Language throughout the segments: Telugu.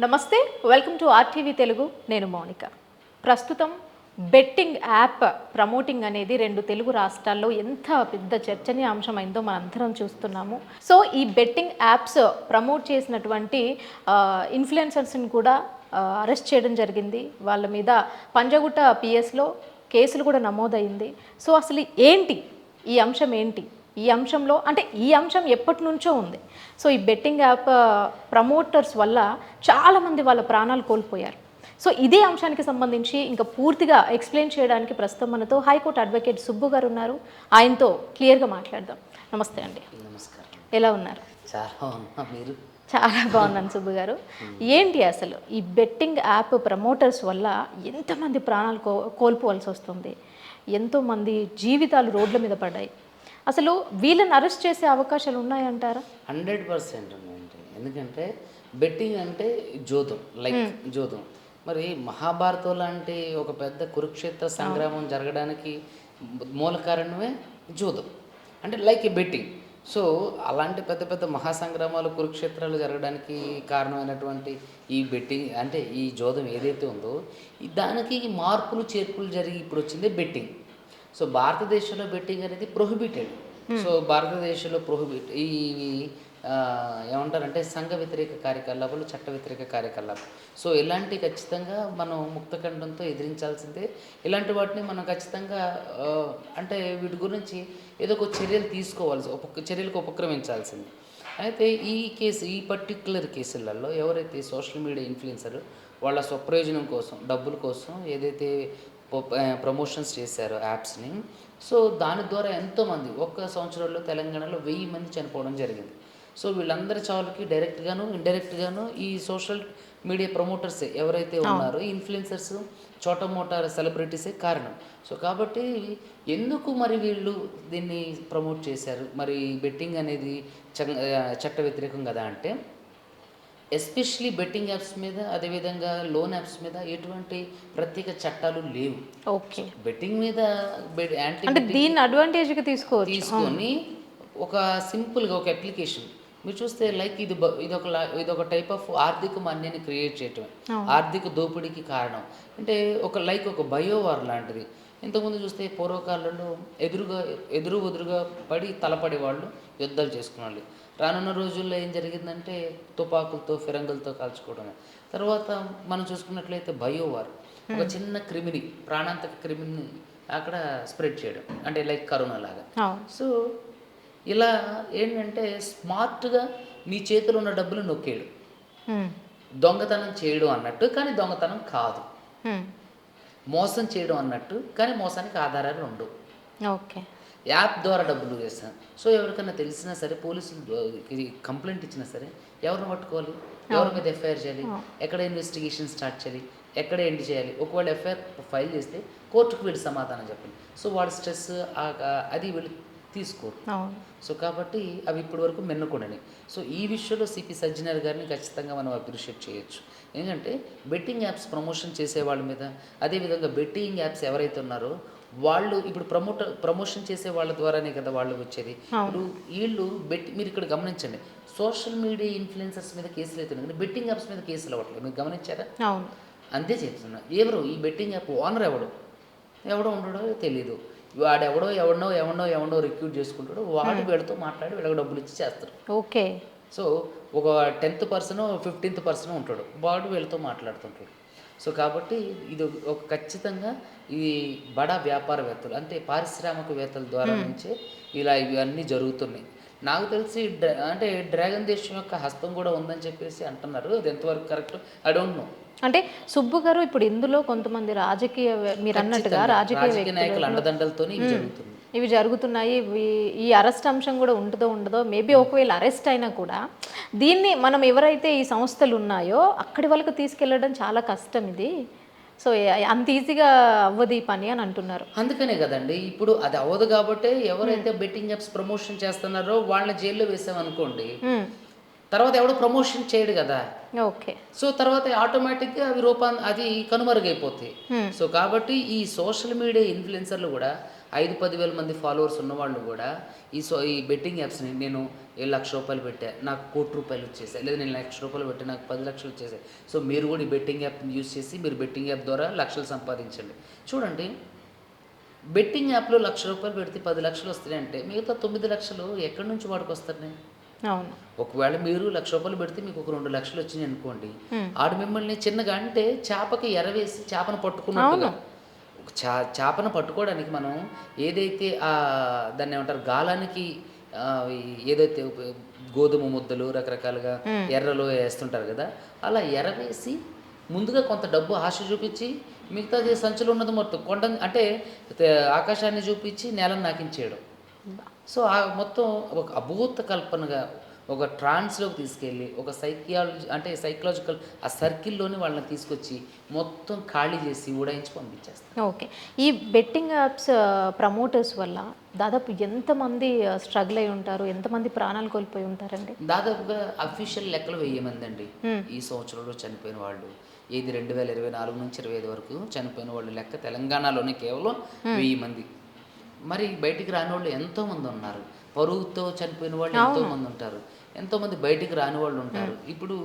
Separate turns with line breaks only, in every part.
నమస్తే, వెల్కమ్ టు ఆర్టీవీ తెలుగు. నేను మౌనిక. ప్రస్తుతం బెట్టింగ్ యాప్ ప్రమోటింగ్ అనేది రెండు తెలుగు రాష్ట్రాల్లో ఎంత పెద్ద చర్చనీయాంశమైందో మనందరం చూస్తున్నాము. సో ఈ బెట్టింగ్ యాప్స్ ప్రమోట్ చేసినటువంటి ఇన్ఫ్లుయెన్సర్స్ని కూడా అరెస్ట్ చేయడం జరిగింది. వాళ్ళ మీద పంజగుట్ట పిఎస్లో కేసులు కూడా నమోదైంది. సో అసలు ఏంటి ఈ అంశం ఏంటి? ఈ అంశంలో అంటే ఈ అంశం ఎప్పటి నుంచో ఉంది. సో ఈ బెట్టింగ్ యాప్ ప్రమోటర్స్ వల్ల చాలామంది వాళ్ళ ప్రాణాలు కోల్పోయారు. సో ఇదే అంశానికి సంబంధించి ఇంకా పూర్తిగా ఎక్స్ప్లెయిన్ చేయడానికి ప్రస్తుతం మనతో హైకోర్టు అడ్వకేట్ సుబ్బు గారు ఉన్నారు. ఆయనతో క్లియర్గా మాట్లాడదాం. నమస్తే అండి.
నమస్కారం.
ఎలా ఉన్నారు?
మీరు?
చాలా బాగున్నాను సుబ్బు గారు. ఏంటి అసలు ఈ బెట్టింగ్ యాప్ ప్రమోటర్స్ వల్ల ఎంతమంది ప్రాణాలు కోల్పోవాల్సి వస్తుంది? ఎంతోమంది జీవితాలు రోడ్ల మీద పడ్డాయి. అసలు వీళ్ళని అరెస్ట్ చేసే అవకాశాలు ఉన్నాయంటారా?
100% ఉన్నాయండి. ఎందుకంటే బెట్టింగ్ అంటే జోదం, లైక్ జోదం. మరి మహాభారతం లాంటి ఒక పెద్ద కురుక్షేత్ర సంగ్రామం జరగడానికి మూల కారణమే జోదం, అంటే లైక్ ఏ బెట్టింగ్. సో అలాంటి పెద్ద పెద్ద మహాసంగ్రామాలు కురుక్షేత్రాలు జరగడానికి కారణమైనటువంటి ఈ బెట్టింగ్ అంటే ఈ జోదం ఏదైతే ఉందో దానికి మార్పులు చేర్పులు జరిగి ఇప్పుడు వచ్చింది బెట్టింగ్. సో భారతదేశంలో బెట్టింగ్ అనేది ప్రొహిబిటెడ్. సో భారతదేశంలో ఈ ఏమంటారంటే సంఘ వ్యతిరేక కార్యకలాపాలు, చట్ట వ్యతిరేక కార్యకలాపాలు. సో ఇలాంటి ఖచ్చితంగా మనం ముక్తఖండంతో ఎదిరించాల్సిందే. ఇలాంటి వాటిని మనం ఖచ్చితంగా అంటే వీటి గురించి ఏదో ఒక చర్యలు తీసుకోవాల్సి చర్యలకు ఉపక్రమించాల్సింది. అయితే ఈ పర్టిక్యులర్ కేసులలో ఎవరైతే సోషల్ మీడియా ఇన్ఫ్లుయెన్సర్ వాళ్ళ స్వప్రయోజనం కోసం, డబ్బుల కోసం ఏదైతే ప్రమోషన్స్ చేశారు యాప్స్ని, సో దాని ద్వారా ఎంతోమంది ఒక్క సంవత్సరంలో తెలంగాణలో 1000 మంది చనిపోవడం జరిగింది. సో వీళ్ళందరి చావులకి డైరెక్ట్గాను ఇండైరెక్ట్గాను ఈ సోషల్ మీడియా ప్రమోటర్స్ ఎవరైతే ఉన్నారో ఇన్ఫ్లుయెన్సర్స్, చోట మోటా సెలబ్రిటీసే కారణం. సో కాబట్టి ఎందుకు మరి వీళ్ళు దీన్ని ప్రమోట్ చేశారు? మరి బెట్టింగ్ అనేది చట్ట వ్యతిరేకం కదా అంటే, ఎస్పెషలీ బెట్టింగ్ యాప్స్ మీద, అదేవిధంగా లోన్ యాప్స్ మీద ఎటువంటి ప్రత్యేక చట్టాలు లేవు.
ఓకే.
బెట్టింగ్ మీద
అంటే దీన్ని అడ్వాంటేజ్గా తీసుకొని
ఒక సింపుల్గా ఒక అప్లికేషన్ మీరు చూస్తే లైక్ ఇదొక టైప్ ఆఫ్ ఆర్థిక మాన్యాన్ని క్రియేట్ చేయటం, ఆర్థిక దోపిడీకి కారణం. అంటే ఒక బయోవార్ లాంటిది. ఇంతకుముందు చూస్తే పూర్వకాలంలో ఎదురుగా పడి తలపడే వాళ్ళు యుద్ధాలు చేసుకున్నారు. రానున్న రోజుల్లో ఏం జరిగిందంటే తుపాకులతో, ఫిరంగులతో కాల్చుకోవడమే. తర్వాత మనం చూసుకున్నట్లయితే బయోవార్, ఒక చిన్న క్రిమిని, ప్రాణాంతక క్రిమిని అక్కడ స్ప్రెడ్ చేయడం, అంటే లైక్ కరోనా లాగా. సో ఇలా ఏంటంటే స్మార్ట్గా నీ చేతిలో ఉన్న డబ్బులు నొక్కేయడం, దొంగతనం చేయడం అన్నట్టు, కానీ దొంగతనం కాదు. మోసం చేయడం అన్నట్టు, కానీ మోసానికి ఆధారాలు ఉండవు.
ఓకే.
యాప్ ద్వారా డబ్బులు చేస్తాను. సో ఎవరికైనా తెలిసినా సరే, పోలీసులు కంప్లైంట్ ఇచ్చినా సరే ఎవరిని పట్టుకోవాలి, ఎవరి మీద ఎఫ్ఐఆర్ చేయాలి, ఎక్కడ ఇన్వెస్టిగేషన్ స్టార్ట్ చేయాలి, ఎక్కడ ఎండ్ చేయాలి. ఒకవేళ ఎఫ్ఐఆర్ ఫైల్ చేస్తే కోర్టుకు వీళ్ళు సమాధానం చెప్పాలి. సో వాడి స్ట్రెస్ అది వీళ్ళు తీసుకోరు. సో కాబట్టి అవి ఇప్పటి వరకు మిన్నకుండానే. సో ఈ విషయంలో సిపి సజ్జనర్ గారిని ఖచ్చితంగా మనం అప్రిషియేట్ చేయొచ్చు. ఎందుకంటే బెట్టింగ్ యాప్స్ ప్రమోషన్ చేసే వాళ్ళ మీద, అదేవిధంగా బెట్టింగ్ యాప్స్ ఎవరైతే ఉన్నారో వాళ్ళు ఇప్పుడు ప్రమోషన్ చేసే వాళ్ళ ద్వారానే కదా వాళ్ళు వచ్చేది. ఇప్పుడు వీళ్ళు మీరు ఇక్కడ గమనించండి, సోషల్ మీడియా ఇన్ఫ్లుయెన్సర్స్ మీద కేసులు అవుతున్నాయి, కానీ బెట్టింగ్ యాప్స్ మీద కేసులు అవ్వట్లేదు. మీరు గమనించారా? అంతే చెప్తున్నా. ఎవరు ఈ బెట్టింగ్ యాప్ ఓనర్ ఎవడో ఉండడో తెలియదు. వాడు ఎవడో రిక్రూట్ చేసుకుంటాడు, వాడు వీళ్ళతో మాట్లాడి వీళ్ళకి డబ్బులు ఇచ్చి చేస్తారు.
ఓకే.
సో ఒక 10th పర్సన్ 15th పర్సన్ ఉంటాడు, వాడు వీళ్ళతో మాట్లాడుతుంటాడు. సో కాబట్టి ఇది ఒక ఖచ్చితంగా ఈ బడా వ్యాపారవేత్తలు, అంటే పారిశ్రామికవేత్తల ద్వారా నుంచే ఇలా ఇవన్నీ జరుగుతున్నాయి. నాకు తెలిసి అంటే డ్రాగన్ దేశం యొక్క హస్తం కూడా ఉందని చెప్పేసి అంటున్నారు. అది ఎంతవరకు కరెక్ట్ ఐ డోంట్ నో.
అంటే సుబ్బు గారు, ఇప్పుడు ఇందులో కొంతమంది రాజకీయ, మీరు అన్నట్టుగా రాజకీయ
నాయకుల అండదండలతో
ఇవి జరుగుతున్నాయి. ఈ అరెస్ట్ అంశం కూడా ఉండదో మేబీ. ఒకవేళ అరెస్ట్ అయినా కూడా దీన్ని మనం ఎవరైతే ఈ సంస్థలు ఉన్నాయో అక్కడి వాళ్ళకి తీసుకెళ్ళడం చాలా కష్టం. ఇది సో అంత ఈజీగా అవ్వదు ఈ పని అని అంటున్నారు.
అందుకనే కదండి ఇప్పుడు అది అవ్వదు కాబట్టి ఎవరైతే బెట్టింగ్ యాప్స్ ప్రమోషన్ చేస్తున్నారో వాళ్ళని జైల్లో వేసామనుకోండి, తర్వాత ఎవడో ప్రమోషన్ చేయడు కదా.
ఓకే.
సో తర్వాత ఆటోమేటిక్గా అవి అది కనుమరుగైపోతాయి. సో కాబట్టి ఈ సోషల్ మీడియా ఇన్ఫ్లుయెన్సర్లు కూడా 5-10 వేల మంది ఫాలోవర్స్ ఉన్నవాళ్ళు కూడా ఈ బెట్టింగ్ యాప్స్ని నేను ₹1,00,000 పెట్టా నాకు ₹1,00,00,000 వచ్చేసాయి, లేదా నేను ₹1,00,000 పెట్టా నాకు 10 లక్షలు వచ్చేసాయి. సో మీరు కూడా ఈ బెట్టింగ్ యాప్ని యూజ్ చేసి మీరు బెట్టింగ్ యాప్ ద్వారా లక్షలు సంపాదించండి. చూడండి, బెట్టింగ్ యాప్లో ₹1,00,000 పెడితే 10 లక్షలు వస్తాయి అంటే మిగతా 9 లక్షలు ఎక్కడి నుంచి వాడుకొస్తాయి?
అవును.
ఒకవేళ మీరు ₹1,00,000 పెడితే మీకు ఒక 2 లక్షలు వచ్చినాయి అనుకోండి, ఆడు మిమ్మల్ని చిన్నగా అంటే చేపకి ఎరవేసి చేపను పట్టుకున్నట్టుగా చేపను పట్టుకోవడానికి మనం ఏదైతే దాన్ని ఏమంటారు గాలానికి ఏదైతే గోధుమ ముద్దలు రకరకాలుగా ఎర్రలో వేస్తుంటారు కదా, అలా ఎరవేసి ముందుగా కొంత డబ్బు ఆశ చూపించి మిగతాది సంచులో ఉన్నది మొత్తం కొండ అంటే ఆకాశాన్ని చూపించి నేలను నాకించేయడం. సో ఆ మొత్తం ఒక అభూత కల్పనగా ఒక ట్రాన్స్లోకి తీసుకెళ్ళి ఒక సైకలాజికల్ ఆ సర్కిల్లోని వాళ్ళని తీసుకొచ్చి మొత్తం ఖాళీ చేసి ఉడాయించి పంపించేస్తారు.
ఓకే. ఈ బెట్టింగ్ యాప్స్ ప్రమోటర్స్ వల్ల దాదాపు ఎంతమంది స్ట్రగుల్ అయి ఉంటారు, ఎంతమంది ప్రాణాలు కోల్పోయి ఉంటారండి?
దాదాపుగా అఫీషియల్ లెక్కలు 1000 మంది అండి ఈ సంవత్సరంలో చనిపోయిన వాళ్ళు. ఏది 2024 నుంచి 25 వరకు చనిపోయిన వాళ్ళు లెక్క తెలంగాణలోనే కేవలం 1000 మంది. మరి బయటికి రాని వాళ్ళు ఎంతోమంది ఉన్నారు, పరువుతో చనిపోయిన వాళ్ళు ఎంతోమంది ఉంటారు, ఎంతోమంది బయటికి రాని వాళ్ళు ఉంటారు. ఇప్పుడు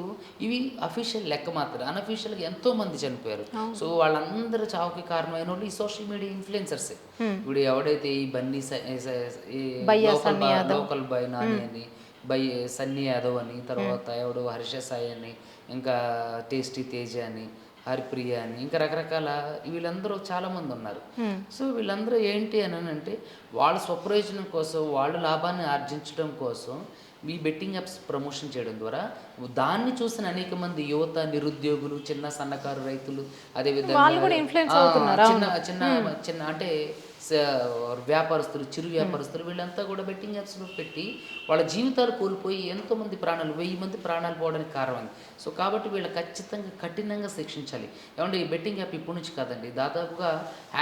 ఇవి అఫీషియల్ లెక్క మాత్రం, అన్అఫీషియల్గా ఎంతోమంది చనిపోయారు. సో వాళ్ళందరూ చావుకి కారణమైన వాళ్ళు ఈ సోషల్ మీడియా ఇన్ఫ్లుయెన్సర్సే. ఇప్పుడు ఎవడైతే ఈ బన్నీ లోకల్ బాయ్ నాని అని, సన్నీ యాదవ్ అని, తర్వాత ఎవడు హర్ష సాయి అని, ఇంకా టేస్టీ తేజ అని, హరిప్రియ అని, ఇంకా రకరకాల వీళ్ళందరూ చాలామంది ఉన్నారు. సో వీళ్ళందరూ ఏంటి అని అంటే వాళ్ళ స్వప్రయోజనం కోసం, వాళ్ళు లాభాన్ని ఆర్జించడం కోసం ఈ బెట్టింగ్ యాప్స్ ప్రమోషన్ చేయడం ద్వారా దాన్ని చూసిన అనేక మంది యువత, నిరుద్యోగులు, చిన్న సన్నకారు రైతులు, అదేవిధంగా చిన్న అంటే వ్యాపారస్తులు, చిరు వ్యాపారస్తులు వీళ్ళంతా కూడా బెట్టింగ్ యాప్స్లో పెట్టి వాళ్ళ జీవితాలు కోల్పోయి ఎంతోమంది ప్రాణాలు 1000 మంది ప్రాణాలు పోవడానికి కారణమైంది. సో కాబట్టి వీళ్ళు ఖచ్చితంగా కఠినంగా శిక్షించాలి. ఏమంటే ఈ బెట్టింగ్ యాప్ ఇప్పటి నుంచి కాదండి, దాదాపుగా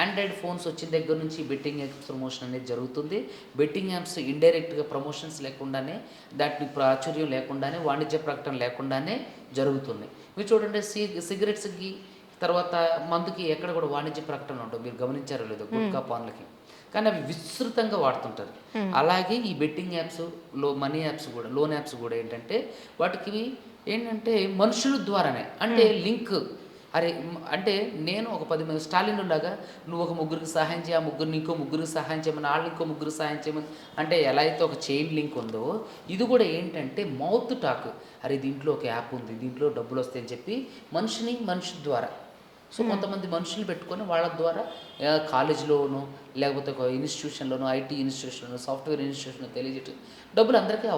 ఆండ్రాయిడ్ ఫోన్స్ వచ్చిన దగ్గర నుంచి బెట్టింగ్ యాప్స్ ప్రమోషన్ అనేది జరుగుతుంది. బెట్టింగ్ యాప్స్ ఇండైరెక్ట్గా ప్రమోషన్స్ లేకుండానే, దాటిని ప్రాచుర్యం లేకుండానే, వాణిజ్య ప్రకటన లేకుండానే జరుగుతున్నాయి. మీరు చూడండి, సిగరెట్స్కి తర్వాత మందుకి ఎక్కడ కూడా వాణిజ్య ప్రకటన ఉంటుంది, మీరు గమనించారో లేదో, గుట్కా పాన్లకి, కానీ అవి విస్తృతంగా వాడుతుంటారు. అలాగే ఈ బెట్టింగ్ యాప్స్, మనీ యాప్స్ కూడా, లోన్ యాప్స్ కూడా ఏంటంటే వాటికి ఏంటంటే మనుషుల ద్వారానే, అంటే లింక్, అంటే నేను ఒక 10 మంది స్టాలిన్ లాగా నువ్వు ఒక ముగ్గురికి సహాయం చేయి, ఆ ముగ్గురిని ఇంకో ముగ్గురికి సహాయం చేయమని, వాళ్ళు ఇంకో ముగ్గురు సహాయం చేయమని, అంటే ఎలా అయితే ఒక చైన్ లింక్ ఉందో ఇది కూడా ఏంటంటే మౌత్ టాక్, దీంట్లో ఒక యాప్ ఉంది, దీంట్లో డబ్బులు వస్తాయని చెప్పి మనిషి ద్వారా. సో కొంతమంది మనుషులు పెట్టుకొని వాళ్ళ ద్వారా కాలేజీలోనో లేకపోతే ఒక ఇన్స్టిట్యూషన్లోనో, ఐటీ ఇన్స్టిట్యూషన్లో, సాఫ్ట్వేర్ ఇన్స్టిట్యూషన్లో తెలియజేయటం. డబ్బులు అందరికీ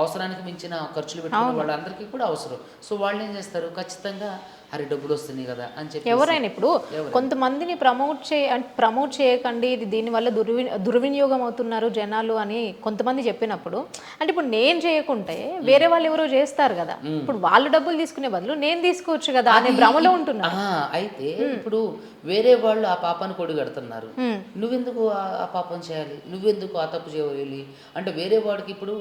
అవసరానికి మించిన ఖర్చులు పెట్టుకుని వాళ్ళందరికీ కూడా అవసరం. సో వాళ్ళు ఏం చేస్తారు, ఖచ్చితంగా డబ్బులు వస్తున్నాయి కదా అని చెప్పి
ఎవరైనా ఇప్పుడు కొంతమందిని ప్రమోట్ చేయకండి, ఇది దీనివల్ల దుర్వినియోగం అవుతున్నారు జనాలు అని కొంతమంది చెప్పినప్పుడు, అంటే ఇప్పుడు నేను చేయకుంటే వేరే వాళ్ళు ఎవరో చేస్తారు కదా, ఇప్పుడు వాళ్ళు డబ్బులు తీసుకునే బదులు నేను తీసుకోవచ్చు కదా అనే భ్రమలో ఉంటున్నారు.
అయితే ఇప్పుడు వేరే వాళ్ళు ఆ పాపాన్ని కొడి కడుతున్నారు, నువ్వెందుకు ఆ పాపం చేయాలి, నువ్వెందుకు ఆ తప్పు చేయాలి అంటే వేరే వాడికి ఇప్పుడు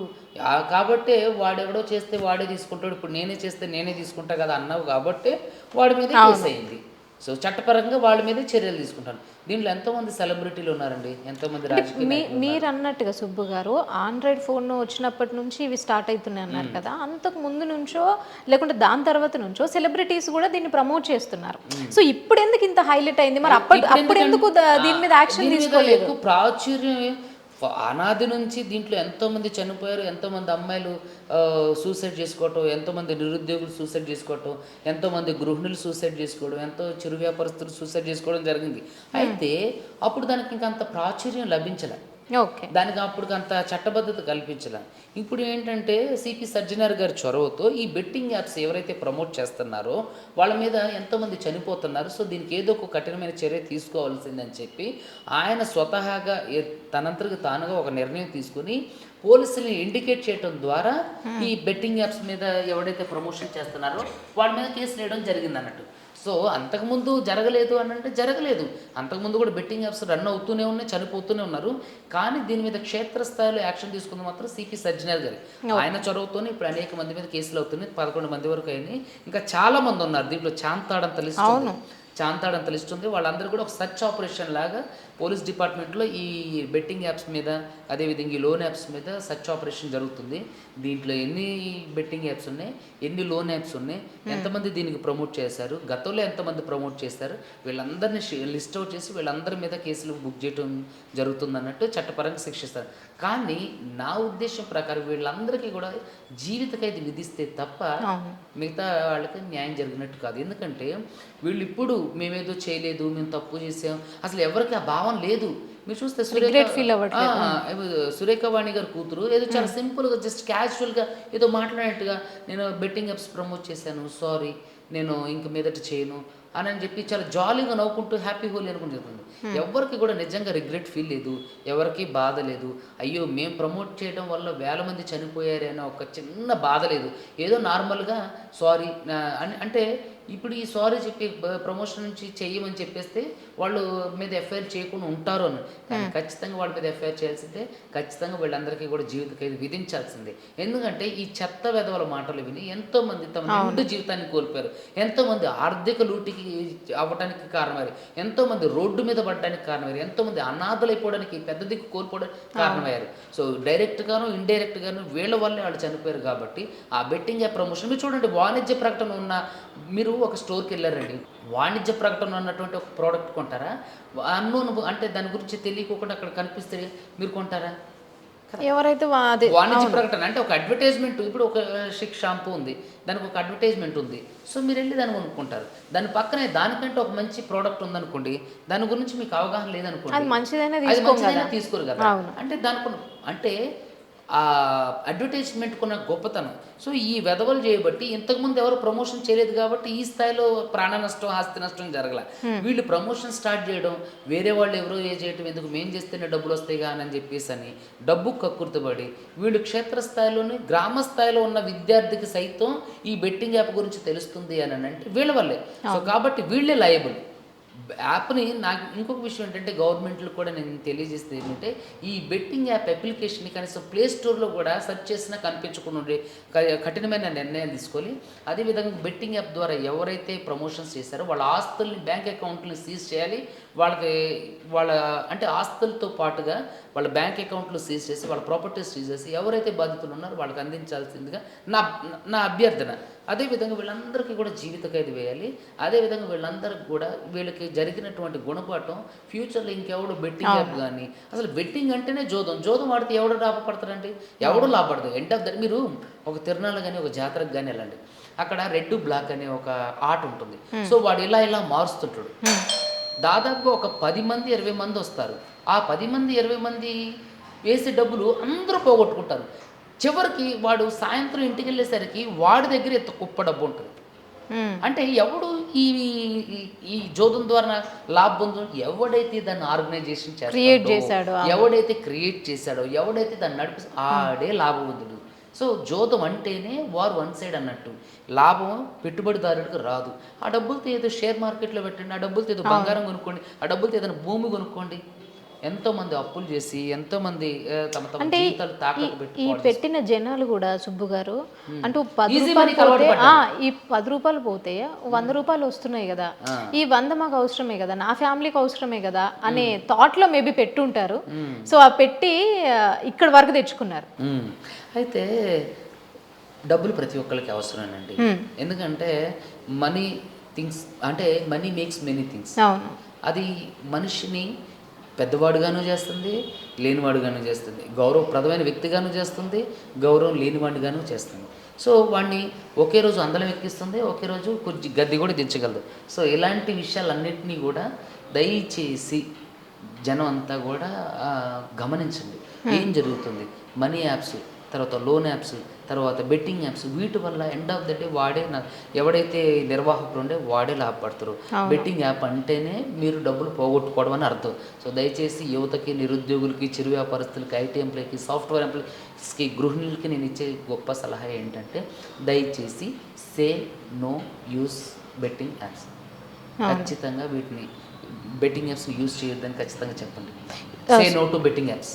కాబట్టే వాడెవడో చేస్తే వాడే తీసుకుంటాడు, ఇప్పుడు నేనే చేస్తే నేనే తీసుకుంటా కదా అన్నావు కాబట్టి వాడి మీద కేసు అయింది. సో చట్టపరంగా వాళ్ళ మీద చర్యలు తీసుకుంటాను. దీంట్లో ఎంతోమంది సెలబ్రిటీలు ఉన్నారండి, ఎంతోమంది రాజకీయ.
మీరు అన్నట్టుగా సుబ్బు గారు ఆండ్రాయిడ్ ఫోన్ వచ్చినప్పటి నుంచి ఇవి స్టార్ట్ అవుతున్నాయి అన్నారు కదా, అంతకు ముందు నుంచో లేకుంటే దాని తర్వాత నుంచో సెలబ్రిటీస్ కూడా దీన్ని ప్రమోట్ చేస్తున్నారు. సో ఇప్పుడు ఎందుకు ఇంత హైలైట్ అయింది, మరి అప్పుడు ఎందుకు దీని మీద యాక్షన్ తీసుకోలేదు?
ప్రాచుర్యం అనాది నుంచి దీంట్లో ఎంతోమంది చనిపోయారు, ఎంతోమంది అమ్మాయిలు సూసైడ్ చేసుకోవటం, ఎంతోమంది నిరుద్యోగులు సూసైడ్ చేసుకోవటం, ఎంతోమంది గృహిణులు సూసైడ్ చేసుకోవడం, ఎంతో చిరు వ్యాపారస్తులు సూసైడ్ చేసుకోవడం జరిగింది. అయితే అప్పుడు దానికి ఇంకా అంత ప్రాచుర్యం లభించలే, దానికి అప్పుడు అంత చట్టబద్ధత కల్పించలే. ఇప్పుడు ఏంటంటే సిపి సజ్జనార్ గారి చొరవతో ఈ బెట్టింగ్ యాప్స్ ఎవరైతే ప్రమోట్ చేస్తున్నారో వాళ్ళ మీద ఎంతోమంది చనిపోతున్నారు. సో దీనికి ఏదో ఒక కఠినమైన చర్య తీసుకోవాల్సిందని చెప్పి ఆయన స్వతహాగా తనంతరికి తానుగా ఒక నిర్ణయం తీసుకుని పోలీసుల్ని ఇండికేట్ చేయడం ద్వారా ఈ బెట్టింగ్ యాప్స్ మీద ఎవరైతే ప్రమోషన్ చేస్తున్నారో వాళ్ళ మీద కేసు వేయడం జరిగింది అన్నట్టు. సో అంతకుముందు జరగలేదు అని అంటే జరగలేదు, అంతకుముందు కూడా బెట్టింగ్ యాప్స్ రన్ అవుతూనే ఉన్నాయి, చనిపోతూనే ఉన్నారు. కానీ దీని మీద క్షేత్రస్థాయిలో యాక్షన్ తీసుకుంది మాత్రం సిపి సజ్జనార్ గారు. ఆయన చొరవతోనే ఇప్పుడు అనేక మంది మీద కేసులు అవుతున్నాయి, 11 మంది వరకు అయినాయి. ఇంకా చాలా మంది ఉన్నారు దీంట్లో, చాంతాడంత లిస్ట్, చాంతాడంత లిస్ట్ ఉంది. వాళ్ళందరూ కూడా ఒక సర్చ్ ఆపరేషన్ లాగా పోలీస్ డిపార్ట్మెంట్లో ఈ బెట్టింగ్ యాప్స్ మీద, అదేవిధంగా ఈ లోన్ యాప్స్ మీద సర్చ్ ఆపరేషన్ జరుగుతుంది. దీంట్లో ఎన్ని బెట్టింగ్ యాప్స్ ఉన్నాయి, ఎన్ని లోన్ యాప్స్ ఉన్నాయి, ఎంతమంది దీనికి ప్రమోట్ చేశారు, గతంలో ఎంతమంది ప్రమోట్ చేశారు, వీళ్ళందరినీ లిస్ట్ అవుట్ చేసి వీళ్ళందరి మీద కేసులు బుక్ చేయడం జరుగుతుంది అన్నట్టు చట్టపరంగా శిక్షిస్తారు. కానీ నా ఉద్దేశం ప్రకారం వీళ్ళందరికీ కూడా జీవిత ఖైదు విధిస్తే తప్ప మిగతా వాళ్ళకి న్యాయం జరిగినట్టు కాదు. ఎందుకంటే వీళ్ళు ఇప్పుడు మేమేదో చేయలేదు, మేము తప్పు చేసాం, అసలు ఎవరికి ఆ భావం లేదు. మీరు చూస్తే సురేఖ వాణి గారి కూతురు ఏదో చాలా సింపుల్గా జస్ట్ క్యాజువల్గా ఏదో మాట్లాడినట్టుగా, నేను బెట్టింగ్ యాప్స్ ప్రమోట్ చేశాను, సారీ, నేను ఇంక మీదట చేయను అని చెప్పి చాలా జాలీగా నవ్వుకుంటూ హ్యాపీ హోలీ అనుకుని చెప్తుంది. ఎవరికి కూడా నిజంగా రిగ్రెట్ ఫీల్ లేదు, ఎవరికి బాధ లేదు. అయ్యో మేము ప్రమోట్ చేయడం వల్ల వేల మంది చనిపోయారు అనే ఒక చిన్న బాధ లేదు. ఏదో నార్మల్గా సారీ అంటే ఇప్పుడు ఈ సారీ చెప్పి ప్రమోషన్ నుంచి చెయ్యమని చెప్పేస్తే వాళ్ళు మీద ఎఫ్ఐఆర్ చేయకుండా ఉంటారు అని. కానీ ఖచ్చితంగా వాళ్ళ మీద ఎఫ్ఐఆర్ చేయాల్సిందే, ఖచ్చితంగా వీళ్ళందరికీ కూడా జీవిత ఖైదు విధించాల్సిందే. ఎందుకంటే ఈ చెత్త వెధవల మాటలు విని ఎంతోమంది తమ నిండు జీవితాన్ని కోల్పోయారు, ఎంతోమంది ఆర్థిక లూటికి అవ్వడానికి కారణమయ్యారు, ఎంతోమంది రోడ్డు మీద పడడానికి కారణమయ్యారు, ఎంతోమంది అనాథలైపోవడానికి, పెద్ద దిక్కు కోల్పోవడానికి కారణమయ్యారు. సో డైరెక్ట్గాను ఇండైరెక్ట్గాను వీళ్ళ వల్లే వాళ్ళు చనిపోయారు. కాబట్టి ఆ బెట్టింగ్ యాప్ ప్రమోషన్ మీరు చూడండి, వాణిజ్య ప్రకటన ఉన్న మీరు ఒక స్టోర్కి వెళ్ళారండి, వాణిజ్య ప్రకటన ఉన్నటువంటి ఒక ప్రోడక్ట్ కొంటారా? అన్నోన్ అంటే దాని గురించి తెలియకుండా అక్కడ కనిపిస్తే మీరు కొంటారా?
ఎవరైతే
వాణిజ్య ప్రకటన అంటే ఒక అడ్వర్టైజ్మెంట్. ఇప్పుడు ఒక షాంపూ ఉంది, దానికి ఒక అడ్వర్టైజ్మెంట్ ఉంది, సో మీరు వెళ్ళి దాన్ని కొనుక్కుంటారు. దాని పక్కనే దానికంటే ఒక మంచి ప్రోడక్ట్ ఉందనుకోండి, దాని గురించి మీకు అవగాహన లేదనుకోండి, అది మంచిదైనా తీసుకోరు కదా. అంటే దానికి అంటే ఆ అడ్వర్టైజ్మెంట్ కొన్న గొప్పతనం. సో ఈ వెధవలు చేయబట్టి ఇంతకుముందు ఎవరు ప్రమోషన్ చేయలేదు కాబట్టి ఈ స్థాయిలో ప్రాణ నష్టం, ఆస్తి నష్టం జరగల. వీళ్ళు ప్రమోషన్ స్టార్ట్ చేయడం, వేరే వాళ్ళు ఎవరో చేయటం ఎందుకు, మేం చేస్తేనే డబ్బులు వస్తాయి కానీ అని చెప్పేసి అని డబ్బు కక్కుర్తిపడి వీళ్ళు క్షేత్రస్థాయిలోని గ్రామ స్థాయిలో ఉన్న విద్యార్థికి సైతం ఈ బెట్టింగ్ యాప్ గురించి తెలుస్తుంది అని అంటే వీళ్ళ వల్లే. సో కాబట్టి వీళ్ళే లయబుల్. యాప్ని నాకు ఇంకొక విషయం ఏంటంటే గవర్నమెంట్లు కూడా నేను తెలియజేస్తే ఏంటంటే ఈ బెట్టింగ్ యాప్ అప్లికేషన్ని కనీసం ప్లే స్టోర్లో కూడా సెర్చ్ చేసినా కనిపించకుండా ఉండే కఠినమైన నిర్ణయం తీసుకోవాలి. అదేవిధంగా బెట్టింగ్ యాప్ ద్వారా ఎవరైతే ప్రమోషన్స్ చేశారో వాళ్ళ ఆస్తుల్ని, బ్యాంక్ అకౌంట్ని సీజ్ చేయాలి. వాళ్ళ అంటే ఆస్తులతో పాటుగా వాళ్ళ బ్యాంక్ అకౌంట్లు సీజ్ చేసి, వాళ్ళ ప్రాపర్టీస్ సీజ్ చేసి ఎవరైతే బాధితులు ఉన్నారో వాళ్ళకి అందించాల్సిందిగా నా అభ్యర్థన. అదేవిధంగా వీళ్ళందరికీ కూడా జీవిత ఖైదు వేయాలి. అదేవిధంగా వీళ్ళందరికీ కూడా వీళ్ళకి జరిగినటువంటి గుణపాఠం ఫ్యూచర్లో ఇంకెవడు బెట్టింగ్ యాప్ కానీ, అసలు బెట్టింగ్ అంటేనే జోదం ఆడితే ఎవడు లాభపడతారండి? ఎవడు లాభపడదు. ఎండ్ ఆఫ్ ద మీరు ఒక తిరునాళ్ళు కానీ ఒక జాతరకు కానీ వెళ్ళండి, అక్కడ రెడ్ బ్లాక్ అనే ఒక ఆట ఉంటుంది. సో వాడు ఇలా మారుస్తుంటాడు. దాదాపుగా ఒక 10 మంది 20 మంది వస్తారు. ఆ 10 మంది 20 మంది వేసే డబ్బులు అందరూ పోగొట్టుకుంటారు. చివరికి వాడు సాయంత్రం ఇంటికి వెళ్ళేసరికి వాడి దగ్గర ఎంత కుప్ప డబ్బు ఉంటుంది. అంటే ఎవడు ఈ జోదం ద్వారా లాభం ఎవడైతే దాన్ని ఆర్గనైజేషన్ చేస్తాడో, ఎవడైతే క్రియేట్ చేశాడో, ఎవడైతే దాన్ని నడిపి ఆడే లాభవంతుడు. సో జోదం అంటేనే వారు వన్ సైడ్ అన్నట్టు. లాభం పెట్టుబడిదారుడికి రాదు. ఆ డబ్బులతో ఏదో షేర్ మార్కెట్లో పెట్టండి, ఆ డబ్బులతో ఏదో బంగారం కొనుక్కోండి, ఆ డబ్బులతో ఏదైనా భూమి కొనుక్కోండి. ఎంతోమంది అప్పులు చేసి ఎంతోమంది తమ జీవితాలు తాకట్టు పెట్టి
ఈ పెట్టిన జనాలు కూడా సుబ్బు గారు అంటే 10 రూపాయలు పోతే 100 రూపాయలు వస్తున్నాయి కదా, ఈ 100 మాకు అవసరమే కదా, నా ఫ్యామిలీకి అవసరమే కదా అనే థాట్ లో మేబీ పెట్టుంటారు. సో ఆ పెట్టి ఇక్కడ వరకు తెచ్చుకున్నారు.
అయితే డబ్బులు ప్రతి ఒక్కరికి అవసరమేనండి. ఎందుకంటే మనీ థింగ్స్ అంటే మనీ మేక్స్ మెనీ థింగ్స్. అది మనిషిని పెద్దవాడుగాను చేస్తుంది, లేనివాడుగాను చేస్తుంది, గౌరవప్రదమైన వ్యక్తిగాను చేస్తుంది, గౌరవం లేనివాడిగాను చేస్తుంది. సో వాడిని ఒకే రోజు అందలం ఎక్కిస్తుంది, ఒకే రోజు కొంచెం గద్దె కూడా దించగలదు. సో ఇలాంటి విషయాలన్నింటినీ కూడా దయచేసి జనం అంతా కూడా గమనించండి. ఏం జరుగుతుంది, మనీ యాప్స్, తర్వాత లోన్ యాప్స్, తర్వాత బెట్టింగ్ యాప్స్, వీటి వల్ల ఎండ్ ఆఫ్ ద డే ఎవడైతే నిర్వాహకులు ఉండే వాడే లాభపడతారు. బెట్టింగ్ యాప్ అంటేనే మీరు డబ్బులు పోగొట్టుకోవడం అని అర్థం. సో దయచేసి యువతకి, నిరుద్యోగులకి, చిరు వ్యాపారస్తులకి, ఐటీ ఎంప్లాయీకి, సాఫ్ట్వేర్ ఎంప్లాయీస్కి, గృహిణులకి నేను ఇచ్చే గొప్ప సలహా ఏంటంటే దయచేసి say no use betting apps. ఖచ్చితంగా వీటిని బెట్టింగ్ యాప్స్ని యూజ్ చేయొద్దని ఖచ్చితంగా చెప్పండి. Say no to betting apps.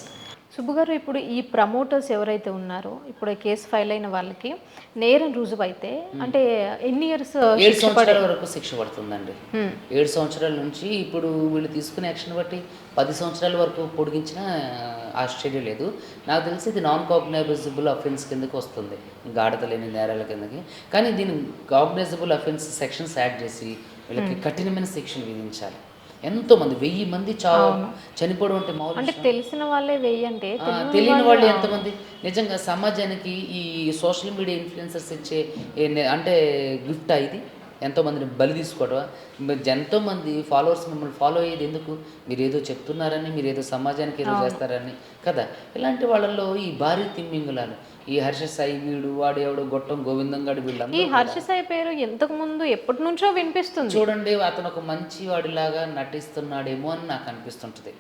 Subbu గారు, ఇప్పుడు ఈ ప్రమోటర్స్ ఎవరైతే ఉన్నారో, ఇప్పుడు ఈ కేసు ఫైల్ అయిన వాళ్ళకి నేరం రుజువైతే అంటే ఎన్ని ఇయర్స్
7 సంవత్సరాల వరకు శిక్ష పడుతుందండి. 7 సంవత్సరాల నుంచి ఇప్పుడు వీళ్ళు తీసుకునే యాక్షన్ బట్టి 10 సంవత్సరాల వరకు పొడిగించిన ఆశ్చర్యం లేదు. నాకు తెలిసి ఇది నాన్ కాగ్నైజబుల్ అఫెన్స్ కిందకి వస్తుంది, గాఢత లేని నేరాల కిందకి. కానీ దీని కాగ్నైజబుల్ అఫెన్స్ సెక్షన్స్ యాడ్ చేసి వీళ్ళకి కఠినమైన శిక్షలు విధించాలి. ఎంతోమంది 1000 మంది చనిపోవడం అంటే మామూలు
అంటే తెలిసిన వాళ్ళే వెయ్యంటే
తెలియని వాళ్ళు ఎంతమంది. నిజంగా సమాజానికి ఈ సోషల్ మీడియా ఇన్ఫ్లుయెన్సర్స్ ఇచ్చే అంటే గిఫ్ట్ ఇది. ఎంతోమందిని బలి తీసుకోవడం, ఎంతోమంది ఫాలోవర్స్ మిమ్మల్ని ఫాలో అయ్యేది ఎందుకు? మీరు ఏదో చెప్తున్నారని, మీరు ఏదో సమాజానికి ఏదో చేస్తారని కదా. ఇలాంటి వాళ్ళల్లో ఈ భారీ తిమ్మింగులాలు, ఈ హర్ష సాయి వీడు వాడు ఎవడు గొట్టం గోవిందంగాడు
ఈ
వీళ్ళందరూ
హర్ష సాయి పేరు ఎంతకు ముందు ఎప్పటి నుంచో వినిపిస్తుంది.
చూడండి, అతను ఒక మంచి వాడిలాగా నటిస్తున్నాడేమో అని నాకు అనిపిస్తుంటుంది.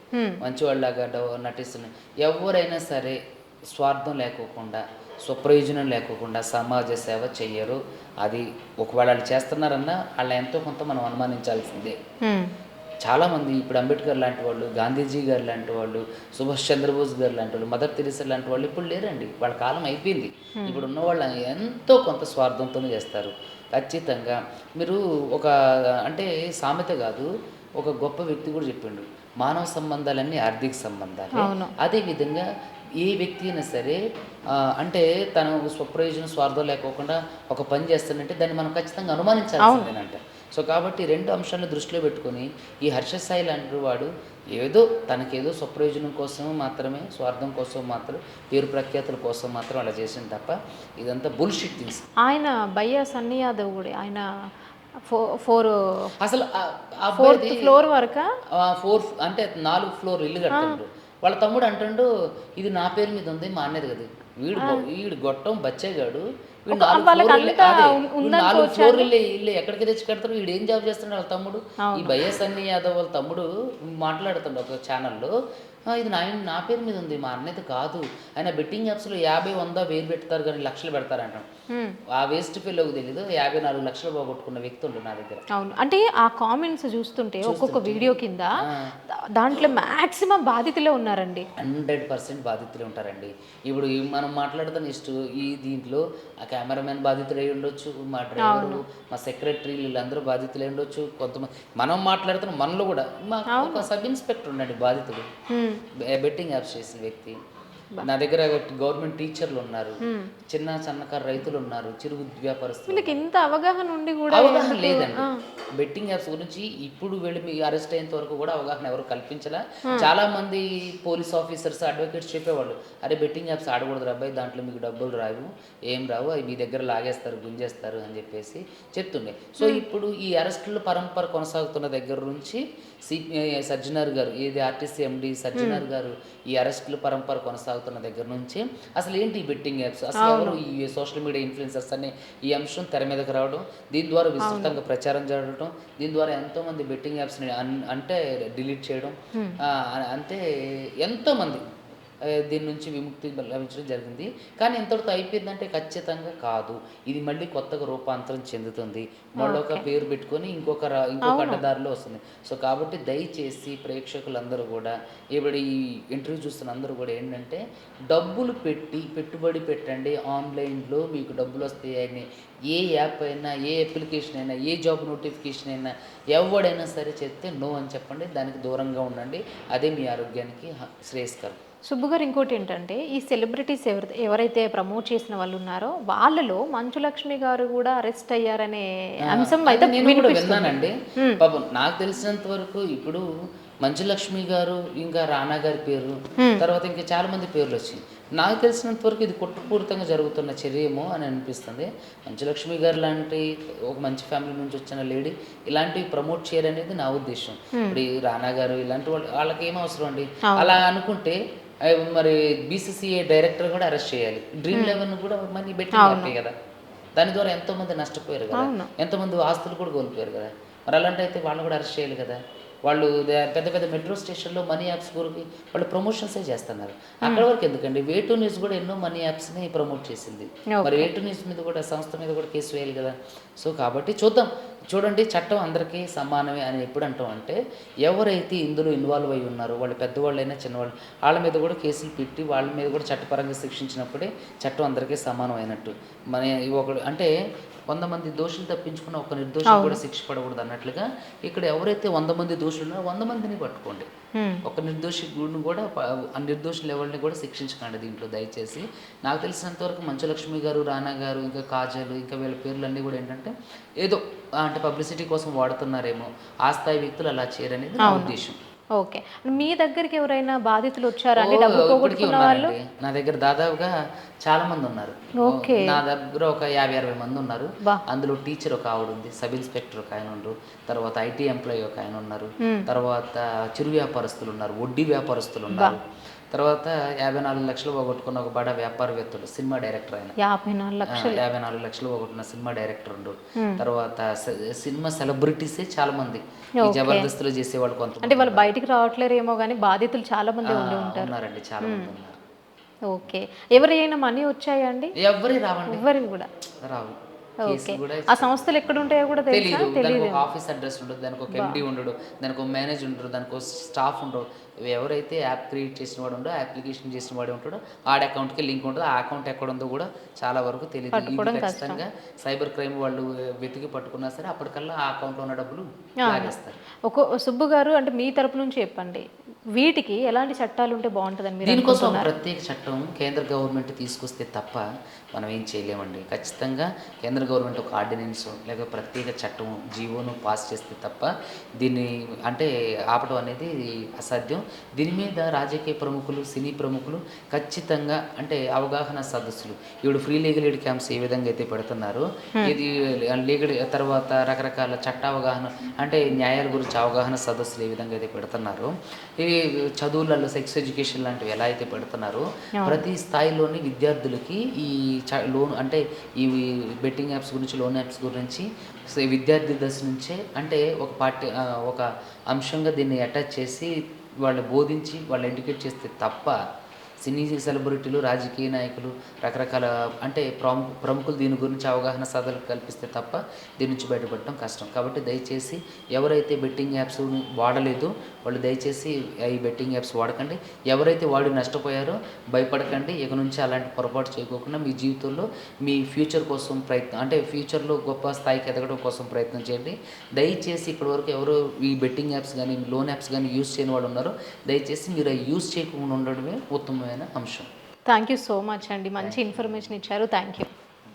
మంచివాడిలాగా నటిస్తున్నాడు. ఎవరైనా సరే స్వార్థం లేకోకుండా, స్వప్రయోజనం లేకోకుండా సమాజ సేవ చెయ్యరు. అది ఒకవేళ వాళ్ళు చేస్తున్నారన్నా వాళ్ళ ఎంతో కొంత మనం అనుమానించాల్సిందే. చాలామంది ఇప్పుడు అంబేద్కర్ లాంటి వాళ్ళు, గాంధీజీ గారు లాంటి వాళ్ళు, సుభాష్ చంద్రబోస్ గారు లాంటి వాళ్ళు, మదర్ తెరీసా లాంటి వాళ్ళు ఇప్పుడు లేరండి. వాళ్ళ కాలం అయిపోయింది. ఇప్పుడు ఉన్న వాళ్ళు ఎంతో కొంత స్వార్థంతోనే చేస్తారు. ఖచ్చితంగా మీరు ఒక అంటే సామెత కాదు, ఒక గొప్ప వ్యక్తి కూడా చెప్పిండు, మానవ సంబంధాలన్నీ ఆర్థిక సంబంధాలు. అదేవిధంగా ఏ వ్యక్తి అయినా సరే అంటే తను స్వప్రయోజనం స్వార్థం లేకోకుండా ఒక పని చేస్తానంటే దాన్ని మనం ఖచ్చితంగా అనుమానించాల్సిందేనంట. సో కాబట్టి 2 అంశాలను దృష్టిలో పెట్టుకొని ఈ హర్ష సాయి లాంటి వాడు ఏదో తనకేదో స్వప్రయోజనం కోసం మాత్రమే, స్వార్థం కోసం మాత్రం, పేరు ప్రఖ్యాతుల కోసం మాత్రం అలా చేసింది తప్ప ఇదంతా బుల్షిట్ థింగ్స్.
ఆయన బయ్యా సన్నీ యాదవ్ కూడా ఆయన 4
అసలు
4th ఫ్లోర్ వరకు
4 అంటే 4 ఫ్లోర్ ఇల్లు కట్టాడు. వాళ్ళ తమ్ముడు అంటాడు, ఇది నా పేరు మీద ఉంది, మా అన్నది కదా. వీడు గొట్టం బచ్చేగాడు, వీడు 4 ఫ్లోర్ ఇల్లు ఎక్కడికి తెచ్చి కడతారు? వీడు ఏం జాబ్ చేస్తున్నాడు వాళ్ళ తమ్ముడు? ఈ బయ్యా సన్నీ యాదవ్ వాళ్ళ తమ్ముడు మాట్లాడుతుండే ఒక ఛానల్లో, ఇది నా పేరు మీద ఉంది, మా అన్నది కాదు. ఆయన బెట్టింగ్ యాప్స్లో 50, 100, 1000 పెడతారు కానీ లక్షలు పెడతారంటాం. ఆ వేస్ట్ ఫెలోకి తెలీదు 54 లక్షలు పోగొట్టుకున్న వ్యక్తి ఉండు నా దగ్గర.
అవును, అంటే ఆ కామెంట్స్ చూస్తుంటే ఒక్కొక్క వీడియో కింద దాంట్లో మాక్సిమం బాధితులే ఉన్నారండి.
100% బాధితులే ఉంటారండి. ఇప్పుడు మనం మాట్లాడుతున్న ఈ దీంట్లో ఆ కెమెరామెన్ బాధితులై ఉండొచ్చు, మా డ్రైవరు, మా సెక్రటరీ వీళ్ళందరూ బాధితులై ఉండొచ్చు. కొంతమంది మనం మాట్లాడుతున్న మనలో కూడా ఒక సబ్ ఇన్స్పెక్టర్ ఉన్నాడు బాధితుడు, బెట్టింగ్ యాప్స్ చేసిన వ్యక్తి. నా దగ్గర గవర్నమెంట్ టీచర్లు ఉన్నారు, చిన్న సన్నకారు రైతులు ఉన్నారు, చిరు వ్యాపారస్తులు.
ఇంత అవగాహన ఉండి కూడా
అవగాహన లేదండి బెట్టింగ్ యాప్స్ గురించి. ఇప్పుడు వెళ్ళి మీ అరెస్ట్ అయ్యేంత వరకు కూడా అవగాహన ఎవరు కల్పించలా. చాలా మంది పోలీస్ ఆఫీసర్స్, అడ్వకేట్స్ చెప్పేవాళ్ళు, అరే బెట్టింగ్ యాప్స్ ఆడకూడదు అబ్బాయి, దాంట్లో మీకు డబ్బులు రావు, ఏం రావు, అవి మీ దగ్గర లాగేస్తారు, గుంజేస్తారు అని చెప్పేసి చెప్తుండే. సో ఇప్పుడు ఈ అరెస్టుల పరంపర కొనసాగుతున్న దగ్గర నుంచి సజ్జనార్ గారు, ఏది ఆర్టీసీ ఎండి సజ్జనార్ గారు ఈ అరెస్టుల పరంపర కొనసాగుతున్న దగ్గర నుంచి అసలు ఏంటి ఈ బెట్టింగ్ యాప్స్, అసలు ఎవరు ఈ సోషల్ మీడియా ఇన్ఫ్లుయెన్సర్స్ అనే ఈ అంశం తెర మీదకి రావడం, దీని ద్వారా విస్తృతంగా ప్రచారం జరగడం, దీని ద్వారా ఎంతోమంది బెట్టింగ్ యాప్స్ని అంటే డిలీట్ చేయడం, అంటే ఎంతోమంది దీని నుంచి విముక్తి లభించడం జరిగింది. కానీ ఎంతటితో అయిపోయిందంటే ఖచ్చితంగా కాదు. ఇది మళ్ళీ కొత్తగా రూపాంతరం చెందుతుంది, మళ్ళీ ఒక పేరు పెట్టుకొని ఇంకొక అడ్డదారిలో వస్తుంది. సో కాబట్టి దయచేసి ప్రేక్షకులందరూ కూడా, ఇప్పుడు ఈ ఇంటర్వ్యూ చూస్తున్న అందరూ కూడా ఏంటంటే, డబ్బులు పెట్టుబడి పెట్టండి, ఆన్లైన్లో మీకు డబ్బులు వస్తాయని ఏ యాప్ అయినా, ఏ అప్లికేషన్ అయినా, ఏ జాబ్ నోటిఫికేషన్ అయినా ఎవడైనా సరే చెప్తే నో అని చెప్పండి, దానికి దూరంగా ఉండండి. అదే మీ ఆరోగ్యానికి శ్రేయస్కరం.
సుబ్బు గారు, ఇంకోటి ఏంటంటే, ఈ సెలబ్రిటీస్ ఎవరైతే ప్రమోట్ చేసిన వాళ్ళు ఉన్నారో వాళ్ళలో మంచు లక్ష్మి గారు కూడా అరెస్ట్ అయ్యారనే అంశం అయితే
నేను కూడా విన్నానండి. పాపం నాకు తెలిసినంత వరకు ఇప్పుడు మంచు లక్ష్మి గారు, ఇంకా రానా గారి పేరు, తర్వాత ఇంకా చాలా మంది పేర్లు వచ్చింది. నాకు తెలిసినంత వరకు ఇది కుట్రపూరితంగా జరుగుతున్న చర్యేమో అని అనిపిస్తుంది. మంచులక్ష్మి గారు లాంటి ఒక మంచి ఫ్యామిలీ నుంచి వచ్చిన లేడీ ఇలాంటివి ప్రమోట్ చేయాలనేది నా ఉద్దేశం. ఇప్పుడు ఈ రానా గారు ఇలాంటి వాళ్ళకి ఏం అవసరం అండి? అలా అనుకుంటే మరి బీసీసీఐ డైరెక్టర్ కూడా అరెస్ట్ చేయాలి. డ్రీమ్11 కూడా మనీ బెట్టింగ్ కదా, దాని ద్వారా ఎంతోమంది నష్టపోయారు కదా, ఎంతోమంది ఆస్తులు కూడా కోల్పోయారు కదా. మరి అలాంటి అయితే వాళ్ళు కూడా అరెస్ట్ చేయాలి కదా. వాళ్ళు పెద్ద పెద్ద మెట్రో స్టేషన్లో మనీ యాప్స్ గురించి వాళ్ళు ప్రమోషన్సే చేస్తున్నారు. అక్కడ వరకు ఎందుకండి, వే2 న్యూస్ కూడా ఎన్నో మనీ యాప్స్ని ప్రమోట్ చేసింది. మరి వే2 న్యూస్ మీద కూడా, సంస్థ మీద కూడా కేసు వేయాలి కదా. సో కాబట్టి చూద్దాం, చూడండి, చట్టం అందరికీ సమానమే అని ఎప్పుడు అంటాం అంటే, ఎవరైతే ఇందులో ఇన్వాల్వ్ అయి ఉన్నారో వాళ్ళు పెద్దవాళ్ళైనా చిన్నవాళ్ళు వాళ్ళ మీద కూడా కేసులు పెట్టి వాళ్ళ మీద కూడా చట్టపరంగా శిక్షించినప్పుడే చట్టం అందరికీ సమానం అయినట్టు. మన ఒకడు అంటే 100 మంది దోషులు తప్పించుకున్న ఒక నిర్దోషి కూడా శిక్ష పడకూడదు అన్నట్లుగా ఇక్కడ ఎవరైతే 100 మంది దోషులు ఉన్నారో 100 మందిని పట్టుకోండి. ఒక నిర్దోషి కూడా ఆ నిర్దోషులు ఎవరిని కూడా శిక్షించకండి దీంట్లో దయచేసి. నాకు తెలిసినంతవరకు మంచులక్ష్మి గారు, రానా గారు, ఇంకా కాజల్, ఇంకా వీళ్ళ పేర్లన్నీ కూడా ఏంటంటే ఏదో అంటే పబ్లిసిటీ కోసం వాడుతున్నారేమో. ఆ స్థాయి వ్యక్తులు అలా చేయరనేది నా ఉద్దేశం.
ఓకే. మీ దగ్గరికి ఎవరైనా బాధితులు వచ్చారా అండి?
ఓ,
డబ్బు
ఇప్పటికీ
పోగొట్టుకున్న వాళ్ళు?
ఉన్నారండి. నా దగ్గర దాదాపుగా చాలా మంది ఉన్నారు.
ఓకే.
నా దగ్గర ఒక 50-60 మంది ఉన్నారు.
బా.
అందులో టీచర్ ఒక ఆవిడ ఉంది, సబ్ ఇన్స్పెక్టర్ ఒక ఆయన ఉన్నారు, తర్వాత ఐటీ ఎంప్లాయీ ఒక ఆయన ఉన్నారు, తర్వాత చిరు వ్యాపారస్తులు ఉన్నారు, వడ్డీ వ్యాపారస్తులు ఉన్నారు, తర్వాత 54 లక్షలు పోగొట్టుకున్న ఒక బడా వ్యాపారవేత్తలు, సినిమా డైరెక్టర్ ఆయన.
54 లక్షలు.
54 లక్షలు పోగొట్టుకున్న సినిమా డైరెక్టర్ ఉండు. తర్వాత సినిమా సెలబ్రిటీసే చాలా మంది ఈ జబర్దస్త్లో చేసేవాళ్ళు కొంత
అంటే వాళ్ళు బయటికి రావట్లేరేమో కానీ బాధితులు చాలా మంది ఉండి ఉంటారు.
ఉన్నారండి, చాలా మంది ఉన్నారు.
ఓకే. ఎవరైనా మనీ వచ్చాయా అండి?
ఎవరి రావండి,
ఎవరివి కూడా
రావు.
ఓకే. ఆ సంస్థలు ఎక్కడ ఉంటాయో కూడా తెలుసా?
తెలియదు. దానికి ఒక ఆఫీస్ అడ్రస్ ఉండదు, దానికి ఒక ఎండి ఉండడు, దానికి ఒక మేనేజర్ ఉండడు, దానికి ఒక స్టాఫ్ ఉండడు. ఎవరైతే యాప్ క్రియేట్ చేసిన వాడు ఉండో, అప్లికేషన్ చేసిన వాడు ఉంటాడో ఆడ అకౌంట్కి లింక్ ఉంటుంది. ఆ అకౌంట్ ఎక్కడ ఉందో కూడా చాలా వరకు తెలియదు. ఇది ఖచ్చితంగా సైబర్ క్రైమ్ వాళ్ళు వెతికి పట్టుకున్నా సరే అప్పటికల్లా ఆ అకౌంట్లో ఉన్న డబ్బులు లాగేస్తారు.
సుబ్బు గారు, అంటే మీ తరపు నుంచి చెప్పండి, వీటికి ఎలాంటి చట్టాలు ఉంటే బాగుంటుందని మీరు
దీనికోసం ఒక ప్రత్యేక చట్టం కేంద్ర గవర్నమెంట్ తీసుకొస్తే తప్ప మనం ఏం చేయలేమండి. ఖచ్చితంగా కేంద్ర గవర్నమెంట్ ఒక ఆర్డినెన్స్ లేక ప్రత్యేక చట్టం జీవోను పాస్ చేస్తే తప్ప దీన్ని అంటే ఆపడం అనేది అసాధ్యం. దీని మీద రాజకీయ ప్రముఖులు, సినీ ప్రముఖులు ఖచ్చితంగా అంటే అవగాహన సదస్సులు, ఇప్పుడు ఫ్రీ లీగల్ ఎయిడ్ క్యాంప్స్ ఏ విధంగా అయితే పెడుతున్నారో, ఇది లీగల్ తర్వాత రకరకాల చట్ట అవగాహన అంటే న్యాయాల గురించి అవగాహన సదస్సులు ఏ విధంగా అయితే పెడుతున్నారో, ఈ చదువులలో సెక్స్ ఎడ్యుకేషన్ లాంటివి ఎలా అయితే పెడుతున్నారో, ప్రతి స్థాయిలోని విద్యార్థులకి ఈ లోన్ అంటే ఈ బెట్టింగ్ యాప్స్ గురించి, లోన్ యాప్స్ గురించి విద్యార్థి దశ నుంచే అంటే ఒక అంశంగా దీన్ని అటాచ్ చేసి వాళ్ళు బోధించి వాళ్ళు ఎడ్యుకేట్ చేస్తే తప్ప సినీ సెలబ్రిటీలు, రాజకీయ నాయకులు, రకరకాల అంటే ప్రముఖులు దీని గురించి అవగాహన సదలు కల్పిస్తే తప్ప దీని నుంచి బయటపడటం కష్టం. కాబట్టి దయచేసి ఎవరైతే బెట్టింగ్ యాప్స్ వాడలేదో వాళ్ళు దయచేసి ఈ బెట్టింగ్ యాప్స్ వాడకండి. ఎవరైతే వాడి నష్టపోయారో భయపడకండి. ఇక నుంచి అలాంటి పొరపాటు చేయకోకుండా మీ జీవితంలో మీ ఫ్యూచర్ కోసం ప్రయత్నం అంటే ఫ్యూచర్లో గొప్ప స్థాయికి ఎదగడం కోసం ప్రయత్నం చేయండి. దయచేసి ఇప్పటివరకు ఎవరు ఈ బెట్టింగ్ యాప్స్ కానీ లోన్ యాప్స్ కానీ యూజ్ చేయని వాళ్ళు ఉన్నారో దయచేసి మీరు అవి యూజ్ చేయకుండా ఉండడమే ఉత్తమమైన అంశం.
థ్యాంక్ యూ సో మచ్ అండి, మంచి ఇన్ఫర్మేషన్ ఇచ్చారు. Thank you.